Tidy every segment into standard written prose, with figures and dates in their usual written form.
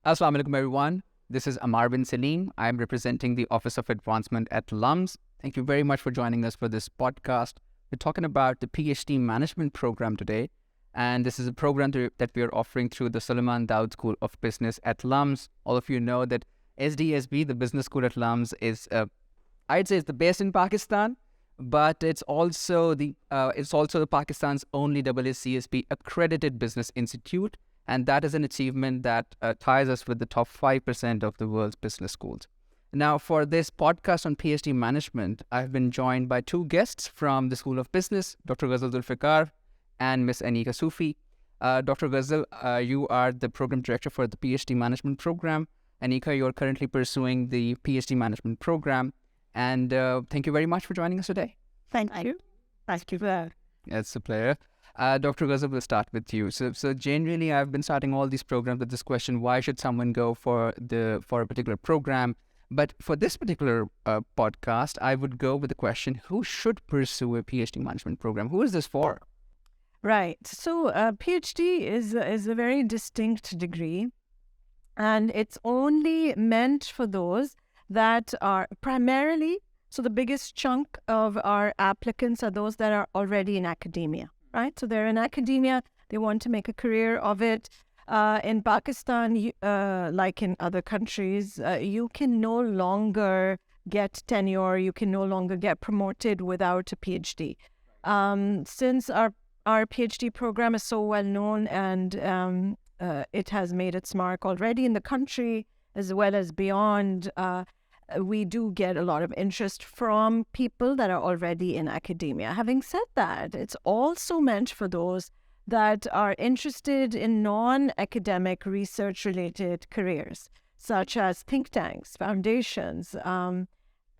Assalamu alaikum, everyone. This is Amar bin Salim. I'm representing the Office of Advancement at LUMS. Thank you very much for joining us for this podcast. We're talking about the PhD management program today. And this is a program that we are offering through the Suleman Dawood School of Business at LUMS. All of you know that SDSB, the business school at LUMS, is, I'd say, it's the best in Pakistan, but it's also the Pakistan's only AACSB accredited business institute. And that is an achievement that ties us with the top 5% of the world's business schools. Now, for this podcast on PhD management, I've been joined by two guests from the School of Business, Dr. Ghazal Zulfiqar and Miss Aneka Sufi. Dr. Ghazal, you are the program director for the PhD management program. Aneka, you're currently pursuing the PhD management program. And thank you very much for joining us today. Thank you. Thank you for that. It's a pleasure. Dr. Ghazal, we'll start with you. So generally, I've been starting all these programs with this question: why should someone go for a particular program? But for this particular podcast, I would go with the question: who should pursue a PhD management program? Who is this for? Right. So PhD is a very distinct degree, and it's only meant for those that are primarily. So the biggest chunk of our applicants are those that are already in academia. Right, so they're in academia, they want to make a career of it. In Pakistan, like in other countries, you can no longer get tenure, you can no longer get promoted without a PhD. Since our PhD program is so well known and it has made its mark already in the country as well as beyond, we do get a lot of interest from people that are already in academia. Having said that, it's also meant for those that are interested in non-academic research-related careers, such as think tanks, foundations,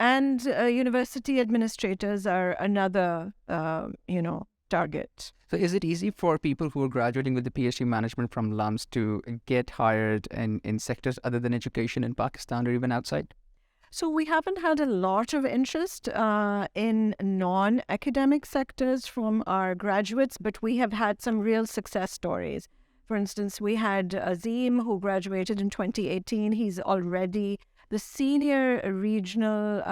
and university administrators are another, target. So is it easy for people who are graduating with the PhD management from LUMS to get hired in sectors other than education in Pakistan or even outside? So we haven't had a lot of interest in non-academic sectors from our graduates, but we have had some real success stories. For instance, we had Azim, who graduated in 2018. He's already the senior regional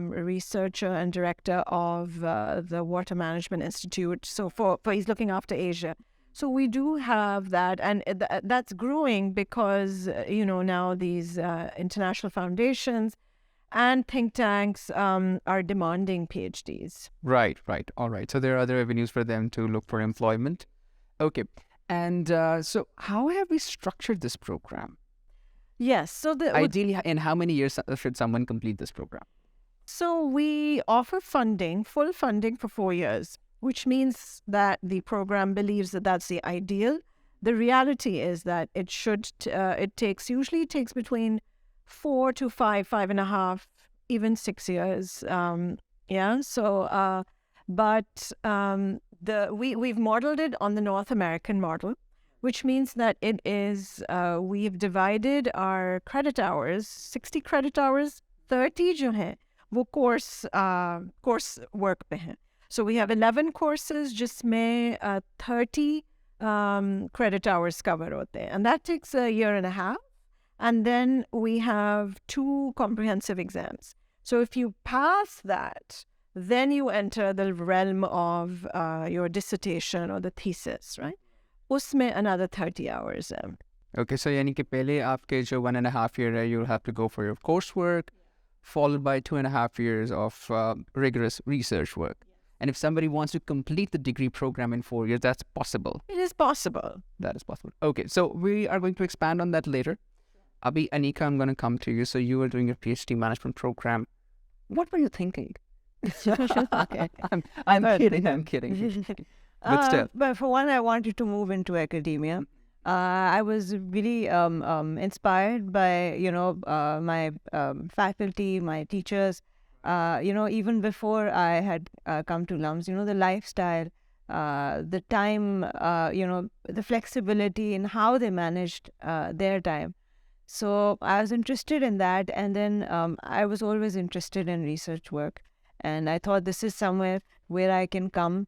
researcher and director of the Water Management Institute. So he's looking after Asia. So we do have that, and that's growing because, now these international foundations and think tanks are demanding PhDs. Right. All right. So there are other avenues for them to look for employment. Okay. And so how have we structured this program? Yes. So ideally, in how many years should someone complete this program? So we offer full funding for 4 years, which means that the program believes that that's the ideal. The reality is that it takes between 4 to 5.5, even 6 years. We've modeled it on the North American model, which means that it is, we've divided our credit hours, 60 credit hours, 30 जो हैं, वो course work पे हैं. So we have 11 courses, जिसमें 30 credit hours cover होते हैं. And that takes a year and a half. And then we have 2 comprehensive exams. So if you pass that, then you enter the realm of your dissertation or the thesis, right? Usme another 30 hours. Okay, so yani ke pehle aapke jo 1.5 year hai, you'll have to go for your coursework, followed by 2.5 years of rigorous research work. And if somebody wants to complete the degree program in 4 years, that's possible. It is possible. That is possible. Okay, so we are going to expand on that later. Abhi, Aneka, I'm going to come to you. So you were doing your PhD management program. What were you thinking? Okay. I'm kidding. But still. But for one, I wanted to move into academia. I was really inspired by, my faculty, my teachers. Even before I had come to LUMS, the lifestyle, the time, the flexibility in how they managed their time. So I was interested in that, and then I was always interested in research work, and I thought this is somewhere where I can come,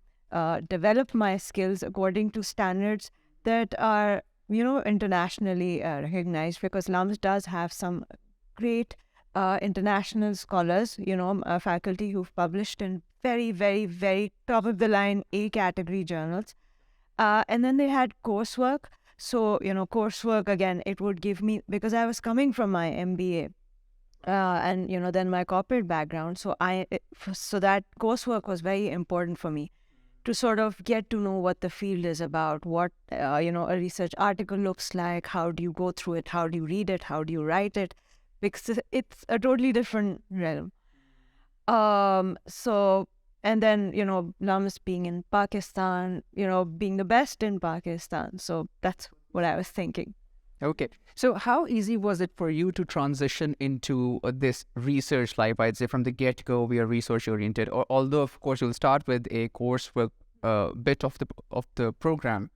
develop my skills according to standards that are internationally recognized, because LUMS does have some great international scholars, faculty who've published in very, very, very top of the line A category journals. And then they had coursework. So, coursework, again, it would give me, because I was coming from my MBA and, then my corporate background. So so that coursework was very important for me to sort of get to know what the field is about, what, a research article looks like, how do you go through it, how do you read it, how do you write it, because it's a totally different realm. So, and then, LUMS being in Pakistan, being the best in Pakistan. So that's what I was thinking. Okay. So how easy was it for you to transition into this research life? I'd say from the get-go, we are research-oriented. Or although, of course, you'll start with a coursework bit of the program.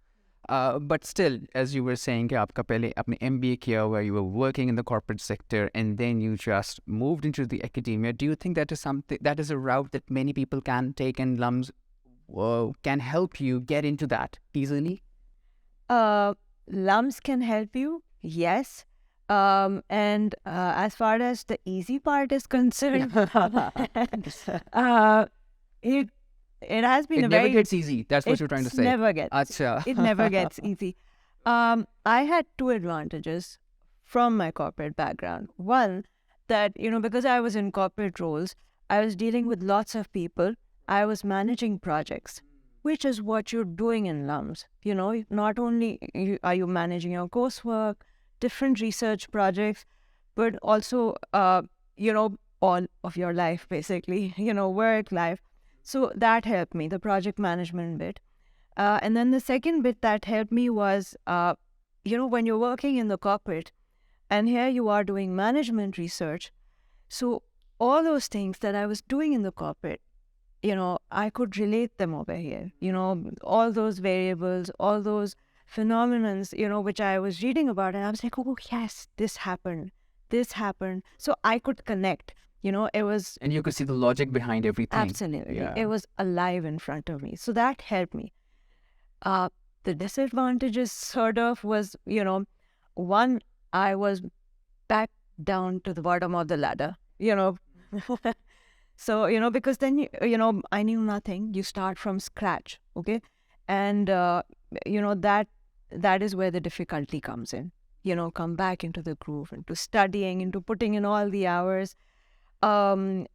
But still, as you were saying, आपका पहले आपने MBA किया, where you were working in the corporate sector, and then you just moved into the academia. Do you think that is a route that many people can take, and LUMS can help you get into that easily? LUMS can help you, yes. And as far as the easy part is concerned, it has been It never gets easy. That's what you're trying to say. It never gets easy. I had two advantages from my corporate background. One, that, because I was in corporate roles, I was dealing with lots of people. I was managing projects, which is what you're doing in LUMS. Not only are you managing your coursework, different research projects, but also, all of your life, basically, work, life. So that helped me, the project management bit. And then the second bit that helped me was, when you're working in the corporate, and here you are doing management research. So all those things that I was doing in the corporate, I could relate them over here. All those variables, all those phenomenons, which I was reading about, and I was like, oh, yes, this happened. So I could connect. It was... And you could see the logic behind everything. Absolutely. Yeah. It was alive in front of me. So that helped me. The disadvantages sort of was, one, I was back down to the bottom of the ladder, So, because then, I knew nothing. You start from scratch, okay? And, that is where the difficulty comes in. Come back into the groove, into studying, into putting in all the hours. And,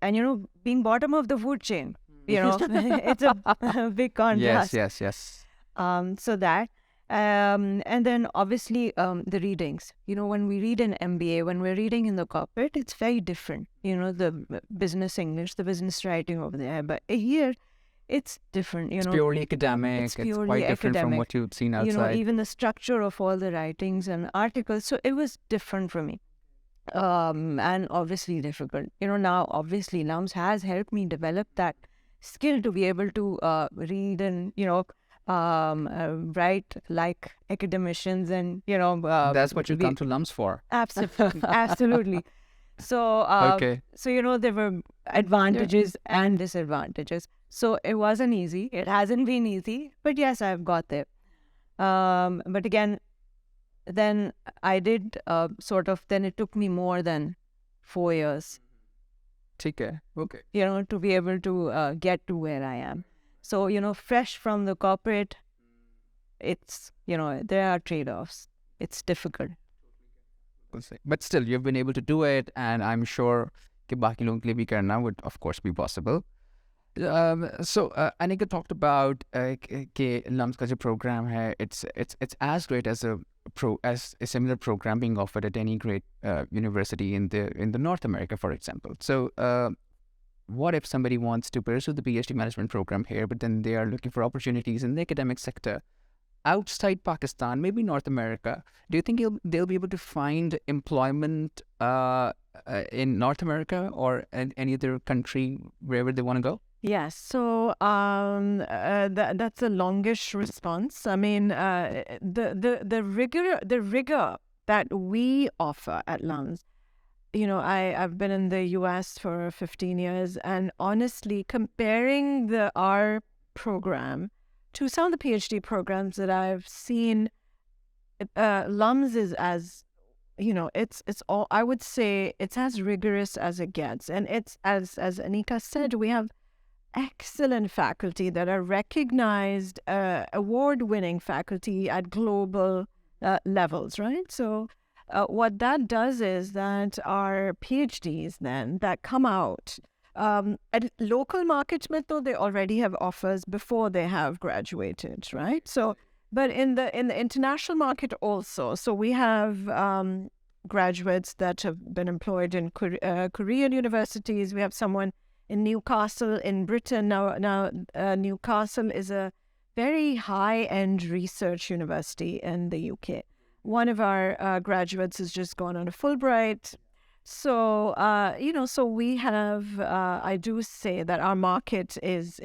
being bottom of the food chain, it's a big contrast. Yes. So that, and then obviously the readings, when we read an MBA, when we're reading in the corporate, it's very different, the business English, the business writing over there. But here, it's different, It's purely academic. It's quite different from what you've seen outside. Even the structure of all the writings and articles. So it was different for me. And obviously difficult. Now obviously LUMS has helped me develop that skill to be able to read and write like academicians, and that's what you come to LUMS for. Absolutely. So okay. So there were advantages and disadvantages. So it wasn't easy. It hasn't been easy, but yes, I've got there. But again, then I did then it took me more than 4 years. Okay. To be able to get to where I am. So, fresh from the corporate, it's, there are trade-offs. It's difficult. But still, you've been able to do it, and I'm sure कि बाकी लोगों के लिए भी करना would, of course, be possible. So Aneka talked about कि LUMS का जो program है, it's as great as a similar program being offered at any great university in the North America, for example. So what if somebody wants to pursue the PhD management program here, but then they are looking for opportunities in the academic sector outside Pakistan, maybe North America? Do you think they'll be able to find employment in North America or in any other country, wherever they want to go? Yes. So that's a longish response. I mean, the rigor that we offer at LUMS, I've been in the US for 15 years, and honestly, comparing our program to some of the PhD programs that I've seen LUMS is as, it's all, I would say it's as rigorous as it gets. And it's, as Aneka said, we have excellent faculty that are recognized, award-winning faculty at global levels, right? So what that does is that our PhDs then that come out at local market mein toh they already have offers before they have graduated, right? So, but in the international market also, so we have graduates that have been employed in Korean universities. We have someone in Newcastle in Britain now. Newcastle is a very high-end research university in the UK. One of our graduates has just gone on a Fulbright. So, so we have, I do say that our market is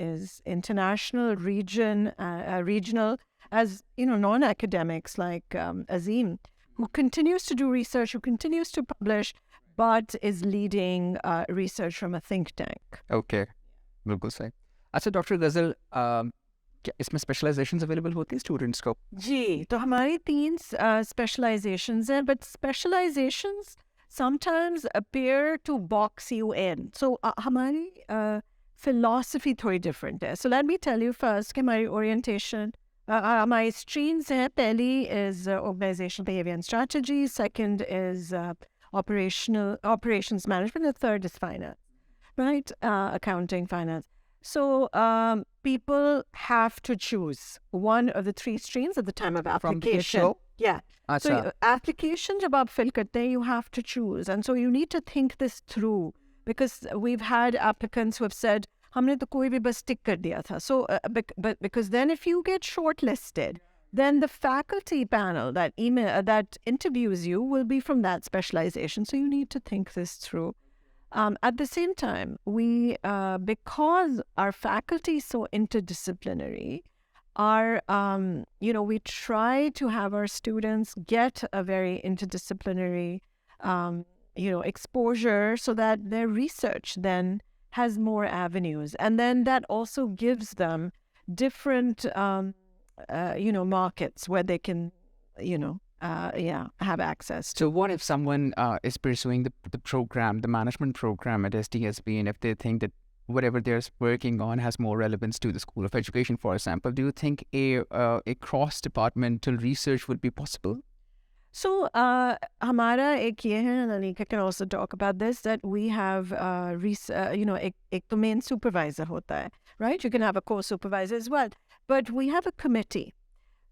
international, regional, as, non-academics like Azim, who continues to do research, who continues to publish, but is leading research from a think tank. Okay, बिल्कुल सही. अच्छा doctor गजल, क्या इसमें specialisations available होती हैं students को? जी, तो हमारी 3 specializations हैं, but specializations sometimes appear to box you in. So हमारी philosophy थोड़ी different है. So let me tell you first कि हमारी orientation, हमारी streams हैं. पहली is organizational behavior and strategy. Second is operations management. The third is finance, right? Accounting, finance. So people have to choose one of the 3 streams at the time of application. From the Yeah. Achha. So application jab aap fill karte hain, you have to choose. And so you need to think this through, because we've had applicants who have said, हमने तो कोई भी बस tick कर दिया था. So, but because then if you get shortlisted, then the faculty panel that interviews you will be from that specialization. So you need to think this through. At the same time, we, because our faculty is so interdisciplinary, we try to have our students get a very interdisciplinary, exposure, so that their research then has more avenues. And then that also gives them different, markets where they can, have access to. So what if someone is pursuing the program, the management program at SDSB, and if they think that whatever they're working on has more relevance to the School of Education, for example, do you think a cross-departmental research would be possible? So, हमारा एक ये है, and Aneka can also talk about this, that we have, एक तो main supervisor होता है, right? You can have a co-supervisor as well. But we have a committee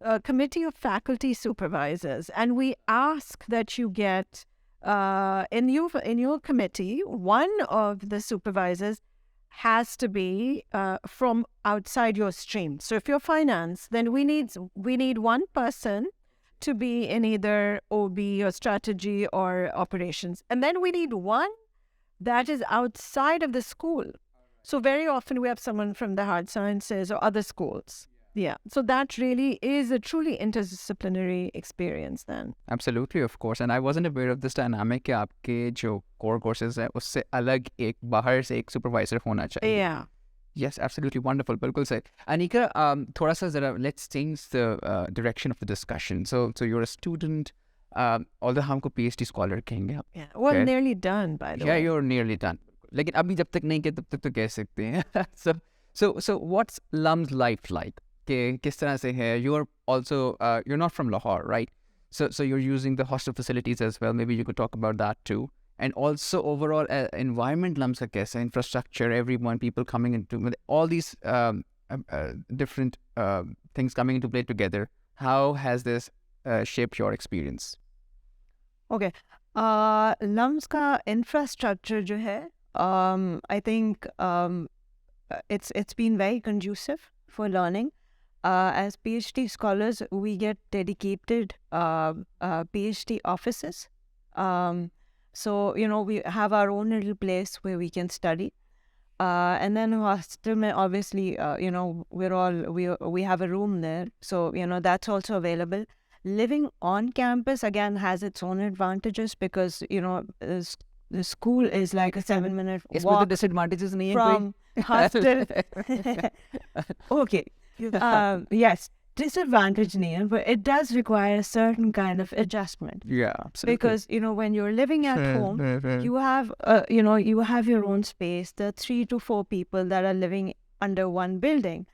of faculty supervisors, and we ask that you get, in your committee, one of the supervisors has to be from outside your stream. So if you're finance, then we need one person to be in either OB or strategy or operations. And then we need one that is outside of the school. So very often we have someone from the hard sciences or other schools. Yeah. So that really is a truly interdisciplinary experience then. Absolutely, of course. And I wasn't aware of this dynamic कि आपके जो core courses हैं उससे अलग एक बाहर से एक supervisor होना चाहिए. Yeah. Yes, absolutely wonderful. बिल्कुल सही. Aneka, थोड़ा सा जरा let's change the direction of the discussion. So you're a student, although हमको PhD scholar कहेंगे. Yeah. Well, nearly done by the way. Yeah, you're nearly done. लेकिन अभी जब तक नहीं किया तब तक तो कह सकते हैं. So what's LUMS life like? कि किस तरह से है? You're also you're not from Lahore, right? So you're using the hostel facilities as well. Maybe you could talk about that too. And also overall environment LUMS का कैसा, infrastructure, everyone, people coming into all these different things coming into play together. How has this shaped your experience? Okay. LUMS का infrastructure जो है, I think it's been very conducive for learning. As PhD scholars, we get dedicated PhD offices. So, we have our own little place where we can study. And then hostel, obviously, we have a room there. So, that's also available. Living on campus, again, has its own advantages because, the school is like a 7-minute walk. इसमें तो disadvantages नहीं है from hostel. Okay. Yes. disadvantage nahi hai, but it does require a certain kind of adjustment. Yeah, absolutely. Because, when you're living at home, you have, you have your own space. There are 3 to 4 people that are living under one building.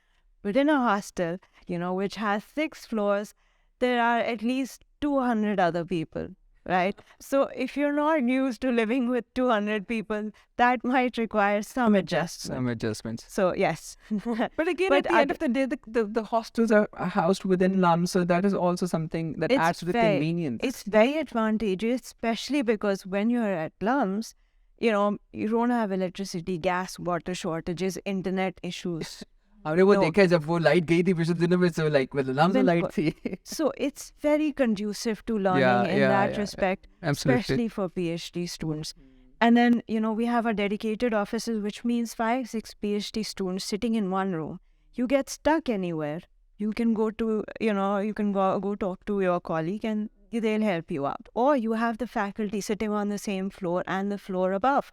But in a hostel, which has 6 floors, there are at least 200 other people, right? So if you're not used to living with 200 people, that might require some adjustment. Some adjustments. So, yes. But again, at the end of the day, the hostels are housed within LUMS, so that is also something that adds to the convenience. It's very advantageous, especially because when you're at LUMS, you don't have electricity, gas, water shortages, internet issues. हमने वो देखा है जब वो light गई थी पिछले दिनों में, so like with LUMS light थी. So it's very conducive to learning in that respect, especially for PhD students. And then, we have our dedicated offices, which means 5, 6 PhD students sitting in one room. You get stuck anywhere, you can go to, you can go talk to your colleague and they'll help you out. Or you have the faculty sitting on the same floor and the floor above.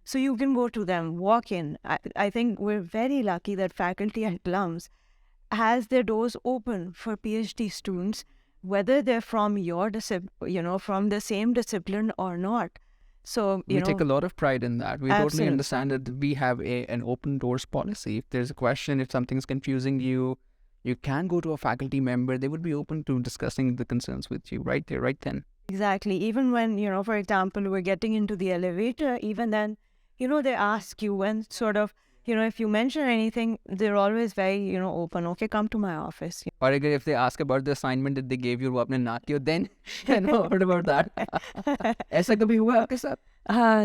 So you can go to them, walk in. I think we're very lucky that faculty at LUMS has their doors open for PhD students, whether they're from your from the same discipline or not. So we take a lot of pride in that. We Absolutely. totally understand that we have an open doors policy. If there's a question, if something's confusing you, you can go to a faculty member. They would be open to discussing the concerns with you right there, right then. Exactly. Even when, for example, we're getting into the elevator, even then, they ask you when sort of, if you mention anything, they're always very, open. Okay, come to my office. Or again, if they ask about the assignment that they gave you, वो आपने ना किया, then what about that? ऐसा कभी हुआ आपके साथ?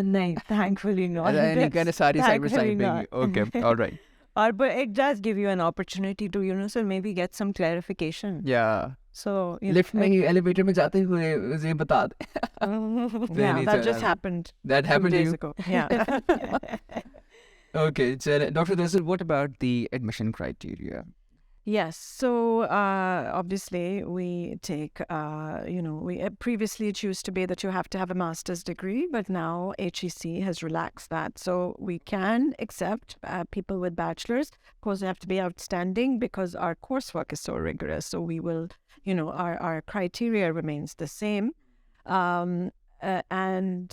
No, thankfully not. Any kind of सारी cyber Thankfully side not. Okay, all right. But it does give you an opportunity to, so maybe get some clarification. Yeah. So, lift में ही elevator में जाते हुए ये बता दे. yeah, that just happened. That happened to days you? ago. Yeah. Okay, so Dr. Ghazal, what about the admission criteria? Yes. So obviously we take, we previously it used to be that you have to have a master's degree, but now HEC has relaxed that. So we can accept people with bachelor's. Of course, they have to be outstanding because our coursework is so rigorous. So we will, our criteria remains the same. And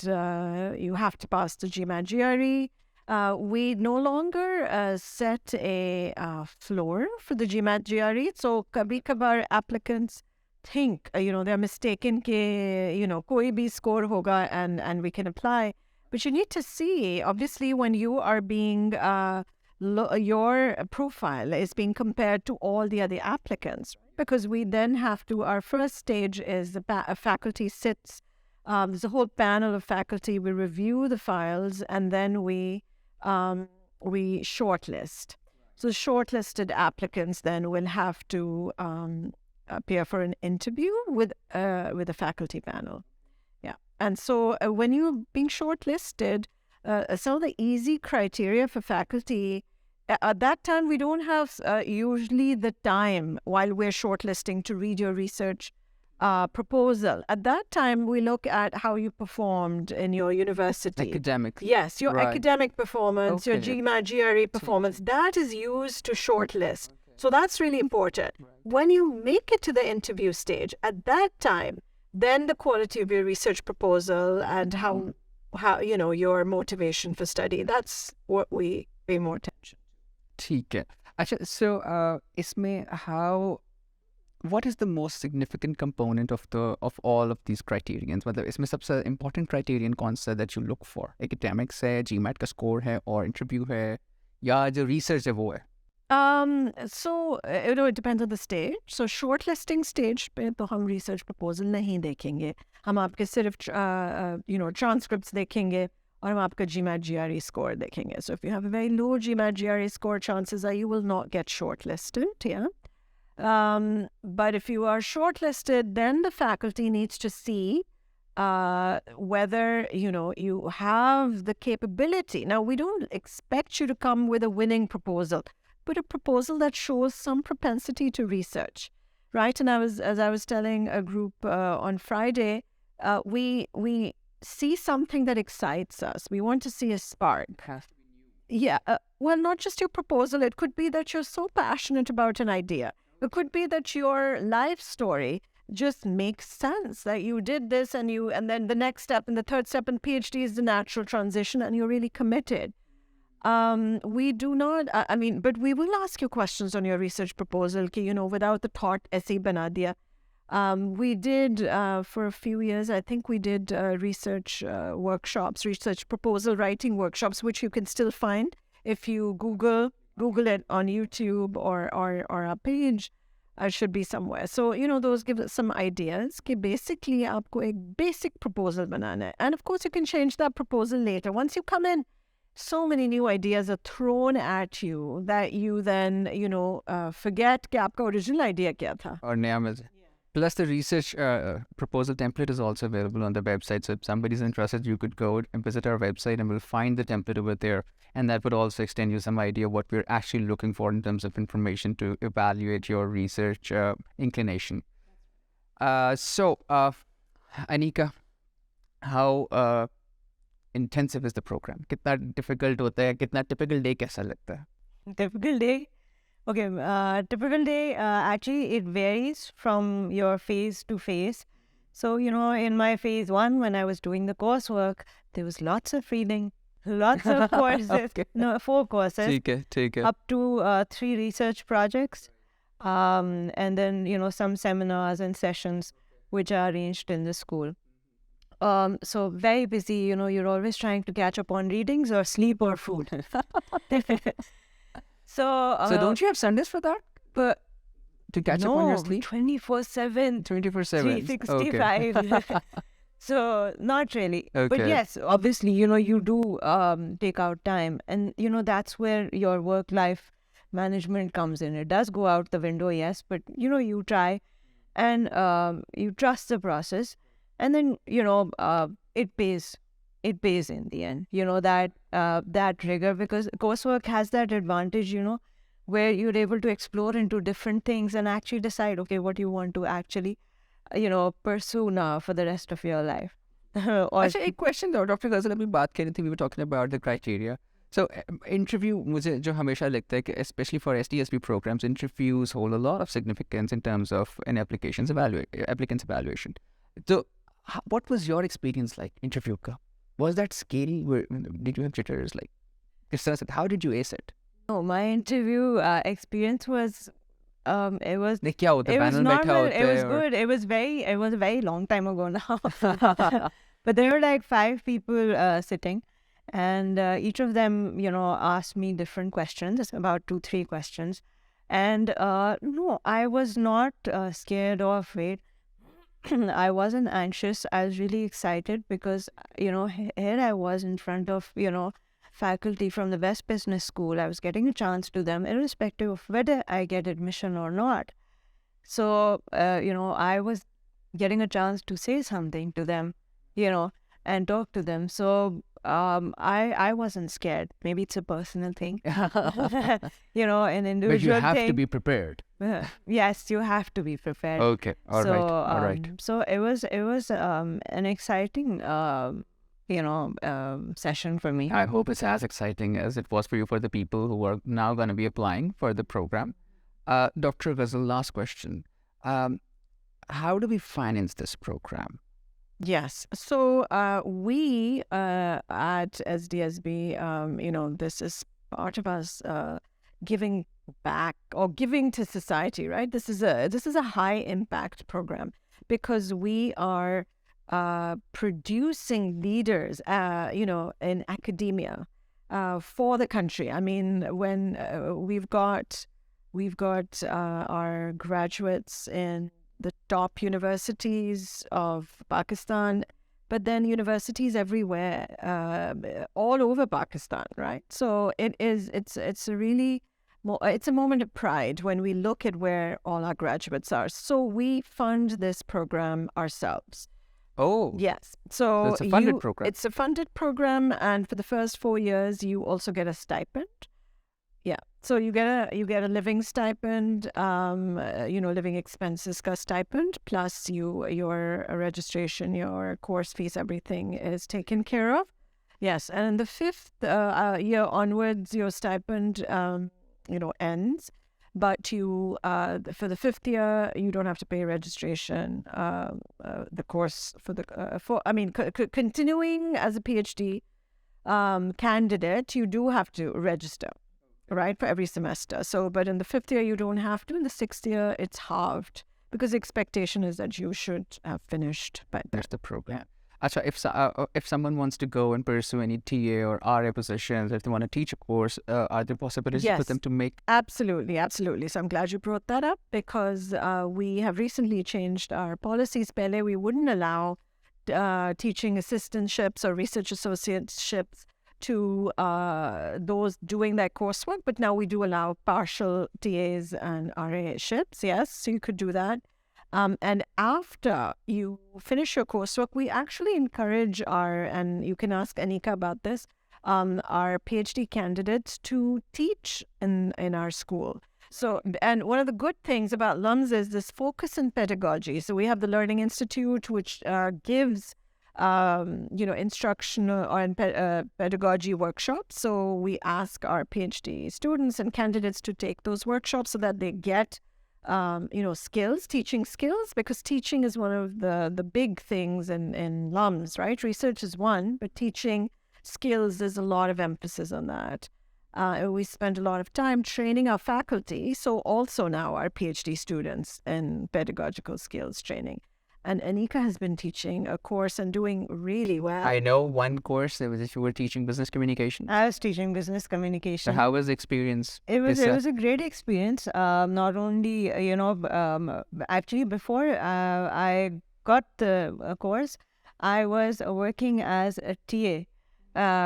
you have to pass the GMAT GRE. We no longer set a floor for the GMAT GRE. So, kabhi-kabar applicants think, they're mistaken ke, koi bhi score hoga and we can apply. But you need to see, obviously, when you are being, your profile is being compared to all the other applicants. Because we then have to, our first stage is the faculty sits, there's a whole panel of faculty, we review the files and then we shortlist. So shortlisted applicants then will have to appear for an interview with a faculty panel. Yeah, and so when you're being shortlisted, some of the easy criteria for faculty. At that time, we don't have usually the time while we're shortlisting to read your research proposal. At that time, we look at how you performed in your university. Academic. Yes, your Right. academic performance, your Okay. GMAT GRE performance, that is used to shortlist. So that's really important. When you make it to the interview stage, at that time, then the quality of your research proposal and how your motivation for study, that's what we pay more attention. ठीक है. अच्छा, so इसमें what is the most significant component of all of these criterions? मतलब इसमें सबसे important criterion कौन सा that you look for? Academics है, GMAT का score है, और interview है, या जो research है वो है? So it depends on the stage. So shortlisting stage पे तो हम research proposal नहीं देखेंगे. हम आपके सिर्फ transcripts देखेंगे और हम आपका GMAT GRE score देखेंगे. So if you have a very low GMAT GRE score, chances are you will not get shortlisted. Yeah. But if you are shortlisted, then the faculty needs to see whether you have the capability. Now, we don't expect you to come with a winning proposal, but a proposal that shows some propensity to research, right? And as I was telling a group on Friday, we see something that excites us. We want to see a spark. It has to be new. Yeah. Well, not just your proposal. It could be that you're so passionate about an idea. It could be that your life story just makes sense, that you did this and then the next step and the third step in PhD is the natural transition and you're really committed. We do not, but we will ask you questions on your research proposal, without the thought essay bana diya. We did, for a few years, I think we did research workshops, research proposal writing workshops, which you can still find if you Google it on YouTube or our page. Should be somewhere. So, those give us some ideas. कि basically, आपको एक basic proposal बनाना है. And of course, you can change that proposal later. Once you come in, so many new ideas are thrown at you that you then, forget कि आपका original idea क्या था. Or नया मिल जाए. Plus, the research proposal template is also available on the website. So if somebody's interested, you could go and visit our website and we'll find the template over there. And that would also extend you some idea what we're actually looking for in terms of information to evaluate your research inclination. So, Aneka, how intensive is the program? कितना difficult होता है? कितना typical day कैसा लगता है? Typical day? Okay, typical day, actually, it varies from your phase to phase. So, in my phase 1, when I was doing the coursework, there was lots of reading, lots of courses, Okay. 4 courses, ठीक है. up to 3 research projects, and then, some seminars and sessions which are arranged in the school. So very busy, you're always trying to catch up on readings or sleep or food. So don't you have Sundays for that? But to catch up on your sleep? 24/7. 24/7. 365. Okay. So not really. But Okay. yes, obviously, you do take out time. And, that's where your work-life management comes in. It does go out the window, yes. But, you try and you trust the process. And then, it pays. It pays in the end, that rigor, because coursework has that advantage, where you're able to explore into different things and actually decide, okay, what you want to actually, pursue now for the rest of your life. अच्छा एक question though, Dr. Ghazal अभी बात कर रही थी, we were talking about the criteria. So interview मुझे जो हमेशा लगता है कि especially for SDSP programs, interviews hold a lot of significance in terms of an applicant's evaluation. So what was your experience like interview का? Was that scary? Did you have jitters? Like, how did you ace it? No, my interview experience was, it was नहीं क्या होता है? it was Panel बैठा normal. होता It was है good. It was a very long time ago now. But there were like 5 people sitting, and each of them, asked me different questions, about 2-3 questions. And no, I was not scared or afraid. I wasn't anxious. I was really excited because, here I was in front of, faculty from the West Business School. I was getting a chance to them, irrespective of whether I get admission or not. So, I was getting a chance to say something to them, and talk to them. So, I wasn't scared. Maybe it's a personal thing, an individual But you have thing. to be prepared. Yes, you have to be prepared. Okay, all right. So it was an exciting session for me. I hope it's as exciting as it was for you, for the people who are now going to be applying for the program. Dr. Ghazal, last question. How do we finance this program? Yes. So we at SDSB, this is part of us giving back or giving to society, right? This is a high impact program because we are producing leaders, in academia for the country. I mean, when we've got our graduates in the top universities of Pakistan, but then universities everywhere, all over Pakistan, right? So it's a moment of pride when we look at where all our graduates are. So we fund this program ourselves. Oh, Yes. So it's a funded program. It's a funded program, and for the first 4 years, you also get a stipend. Yeah. So you get a living stipend, living expenses ka stipend, plus your registration, your course fees, everything is taken care of. Yes. And in the 5th year onwards, your stipend, ends. but you for the 5th year you don't have to pay registration. The course for the continuing as a PhD candidate, you do have to register, right, for every semester. So, but in the 5th year you don't have to. In the 6th year it's halved because the expectation is that you should have finished by then. Finish the program. Acha, if someone wants to go and pursue any TA or RA positions, if they want to teach a course, are there possibilities for Yes. them to make? Absolutely. So I'm glad you brought that up because we have recently changed our policies. Pehle, we wouldn't allow teaching assistantships or research associateships to those doing that coursework, but now we do allow partial TAs and RA-ships. Yes, so you could do that. And after you finish your coursework, we actually encourage and you can ask Aneka about this, our PhD candidates to teach in our school. So, and one of the good things about LUMS is this focus in pedagogy. So we have the Learning Institute, which gives, instructional or pedagogy workshops. So we ask our PhD students and candidates to take those workshops so that they get skills, teaching skills, because teaching is one of the big things in LUMS, right? Research is one, but teaching skills, there's a lot of emphasis on that. We spend a lot of time training our faculty, so also now our PhD students in pedagogical skills training. And Aneka has been teaching a course and doing really well. I know one course that was if you were teaching business communication. I was teaching business communication. So how was the experience? It was a great experience. Not only actually before I got the course, I was working as a TA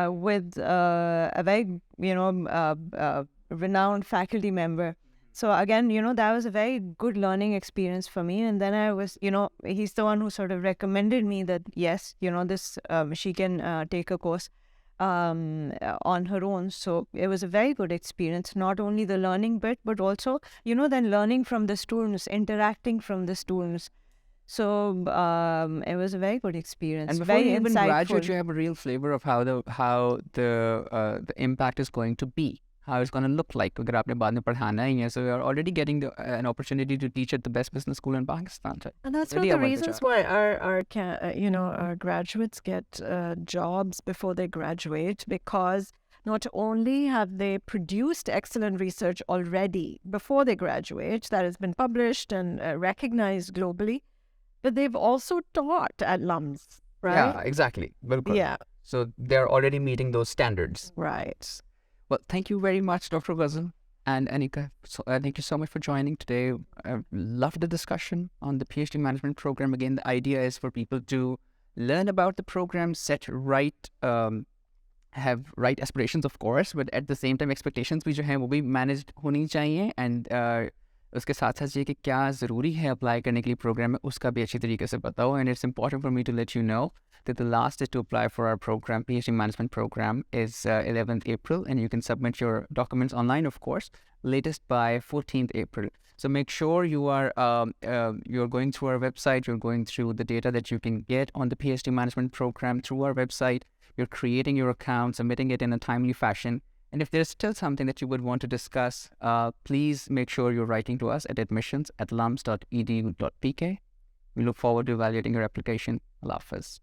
with a very renowned faculty member. So again, that was a very good learning experience for me. And then I was, he's the one who sort of recommended me that yes, this she can take a course on her own. So it was a very good experience, not only the learning bit, but also, then learning from the students, interacting from the students. So it was a very good experience. And before very you even insightful. graduate, you have a real flavor of how the impact is going to be, how it's going to look like. Agar aapne baad mein padhana hai, so you're already getting an opportunity to teach at the best business school in Pakistan. And that's one of the reasons why our graduates get jobs before they graduate, because not only have they produced excellent research already before they graduate that has been published and recognized globally, but they've also taught at LUMS, right? Yeah, exactly. Yeah. So they're already meeting those standards. Right. Well, thank you very much, Dr. Ghazal and Aneka. So, thank you so much for joining today. I loved the discussion on the PhD management program. Again, the idea is for people to learn about the program, set right, have right aspirations, of course, but at the same time, expectations भी जो हैं वो भी managed होनी चाहिए, and उसके साथ साथ ये कि क्या ज़रूरी है अप्लाई करने के लिए प्रोग्राम में उसका भी अच्छी तरीके से बताओ. And it's important for me to let you know that the last day to apply for our program, PhD management program, is 11th April, and you can submit your documents online, of course, latest by 14th April. So make sure you are you're going through our website, you're going through the data that you can get on the PhD management program through our website, you're creating your account, submitting it in a timely fashion. And if there's still something that you would want to discuss, please make sure you're writing to us at admissions@lums.edu.pk. We look forward to evaluating your application. Allah Hafiz.